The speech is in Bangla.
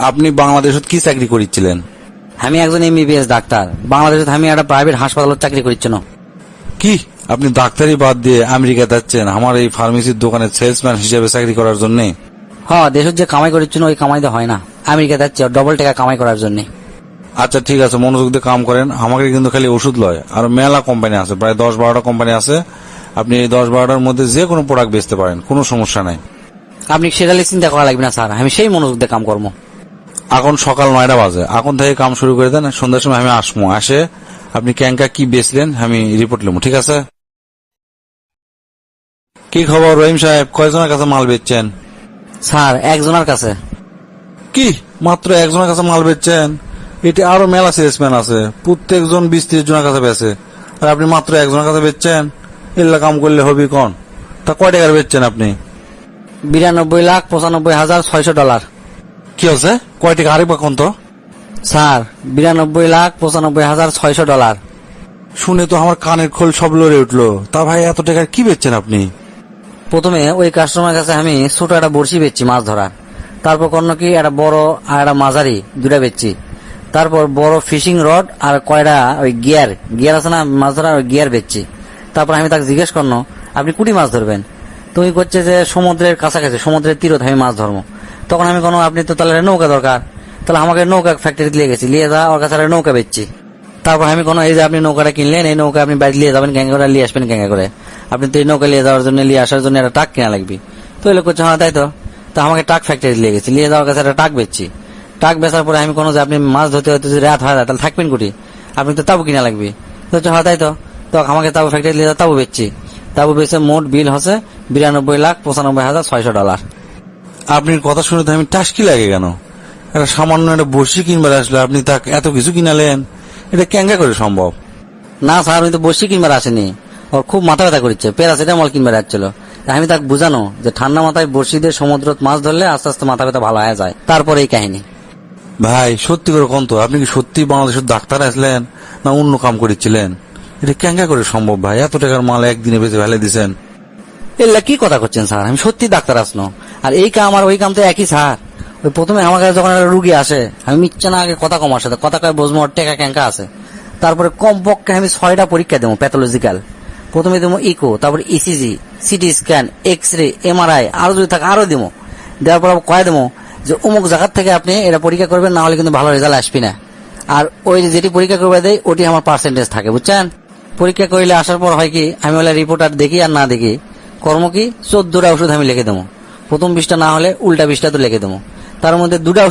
আপনি বাংলাদেশত কি চাকরি করিছিলেন? আমি একজন এমবিবিএস ডাক্তার। বাংলাদেশে আমি একটা প্রাইভেট হাসপাতালত চাকরি করিচ্ছিল। কি আপনি ডাক্তারি বাদ দিয়ে আমেরিকা যাচ্ছেন আমার এই ফার্মেসির দোকানে সেলসম্যান হিসেবে চাকরি করার জন্য? হ্যাঁ, দেশের যে কামাই করিচ্ছিল ওই কামাই তো হয় না, আমেরিকা যাচ্ছে ডবল টাকা কামাই করার জন্য। আচ্ছা ঠিক আছে, মনোযোগ দিয়ে কাম করেন। আমাকে কিন্তু খালি ওষুধ লয়, আর মেলা কোম্পানি আছে, প্রায় 10-12টা কোম্পানি আছে। আপনি এই 10-12টার মধ্যে যে কোনো প্রোডাক্ট বেচতে পারেন, কোনো সমস্যা নাই। আপনি সেটা চিন্তা করা লাগবে না স্যার, আমি সেই মনোযোগ দিয়ে কাম করবো। এখন সকাল 9টা বাজে, এখন থেকে কাম শুরু করে দেন। সন্ধ্যার সময় আমি আসবো, আসে আপনি ক্যাঙ্কা কি বেচলেন আমি রিপোর্ট নেবো, ঠিক আছে? কি খবর রহিম সাহেব, কয়জনের কাছে মাল বেচছেন? স্যার একজনের কাছে। কি মাত্র একজনের কাছে মাল বেচছেন? এটি আরো মেলা সেলসম্যান আছে, প্রত্যেকজন 20-30 জনের কাছে বেচে, আর আপনি মাত্র একজনের কাছে বেচছেন? এগুলা কাম করলে হবি কোন? তা কয় টাকার বেচছেন আপনি? $92,95,600। কি হচ্ছে? কয় টাকা আরেকবার কোন তো? স্যার $92,95,600। শুনে তো আমার কানের খোল সব লড়ে উঠলো। তা ভাই এত টাকার কি বেচছেন আপনি? প্রথমে ওই কাস্টমার কাছে আমি ছোট একটা বড়শি বেচছি মাছ ধরার, তারপর কোনো কি একটা বড় আর একটা মাঝারি দুটা বেচছি, তারপর বড় ফিশিং রড আর কয়টা ওই গিয়ার আছে না মাছ ধরার, ওই গিয়ার বেচছি। তারপর আমি তাকে জিজ্ঞেস করলো আপনি কুটি মাছ ধরবেন? তুমি করছে যে সমুদ্রের কাছাকাছি, সমুদ্রের তীরত আমি মাছ ধরবো। তখন আমি কোনো আপনি তো তাহলে নৌকা দরকার, তাহলে আমাকে নৌকা ফ্যাক্টরিতে নিয়ে গেছি, নিয়ে যা ওর কাছে নৌকা বেচছি। তারপর আমি কোনো এই যে আপনি নৌকাটা কিনলেন, এই নৌকা আপনি বাড়ি নিয়ে যাবেন ক্যাঙ্গা করে, নিয়ে আসবেন ক্যাঙ্গা করে। আপনি তো এই নৌকা নিয়ে যাওয়ার জন্য, নিয়ে আসার জন্য একটা ট্রাক কিনা লাগবে। তো এই লোক করছে হ্যাঁ তাই তো। তো আমাকে ট্রাক ফ্যাক্টরি নিয়ে গেছি, নিয়ে যাওয়ার কাছে একটা ট্রাক বেচছি। ট্রাক বেচার পরে আমি কোনো যে আপনি মাছ ধরতে হয়তো যদি রাত হয় তাহলে থাকবেন কুটি, আপনি তো তাবু কিনা লাগবে। তো হ্যাঁ তাই তো। তো আমাকে তাবু ফ্যাক্টরি নিয়ে তাবু বেচছি। তাবু বেচে মোট বিল হচ্ছে $92,95,600। আপনার কথা শুনে তো আমি টাসকি লাগে কেন? একটা সামান্য একটা বড়শি কিনবার আসলে আপনি তাকে এত কিছু কিনালেন, এটা ক্যাঙ্গা করে সম্ভব? না স্যার, আমি তো বসি কিনবার আসেনি, ওর খুব মাথা ব্যথা করছে, প্যারাসিটামল কিনবার আসছিল। আমি তাকে বুঝানো যে ঠান্ডা মাথায় বড়শি দিয়ে সমুদ্র মাছ ধরলে আস্তে আস্তে মাথা ব্যথা ভালো হয়ে যায়, তারপরে এই কাহিনী। ভাই সত্যি করে কোন তো, আপনি কি সত্যি বাংলাদেশের ডাক্তার আসলেন না অন্য কাম করেছিলেন? এটা ক্যাঙ্গা করে সম্ভব ভাই? এত টাকার মাল একদিনে বেঁচে ফেলে দিচ্ছেন। এগুলা কি কথা করছেন স্যার? আমি সত্যি ডাক্তার আসনো, আর এই কাম আর ওই কাম তো একই স্যার। ওই প্রথমে আমার কাছে যখন একটা রুগী আসে, আমি মিথ্যা না আগে কথা কমার সাথে কথা কয়ে বুঝবো ওর টেকা ক্যাঙ্কা আছে। তারপরে কমপক্ষে আমি 6টা পরীক্ষা দেবো প্যাথোলজিক্যাল। প্রথমে দেবো ইকো, তারপরে ECG, CT scan, X-ray, MRI, আরো যদি থাকে আরো দেবো। দেওয়ার পর কয়ে দেবো যে অমুক জায়গার থেকে আপনি এটা পরীক্ষা করবেন, না হলে কিন্তু ভালো রেজাল্ট আসবি না। আর ওই যেটি পরীক্ষা করবে দেয় ওটি আমার পার্সেন্টেজ থাকে, বুঝছেন? পরীক্ষা করলে আসার পর হয় কি, আমি বলে রিপোর্ট আর দেখি আর না দেখি, কর্ম কি 14টা ওষুধ আমি লিখে দেবো। প্রথম 20টা না হলে উল্টা 20টা তো লিখে দেবো, তার মধ্যে 2টা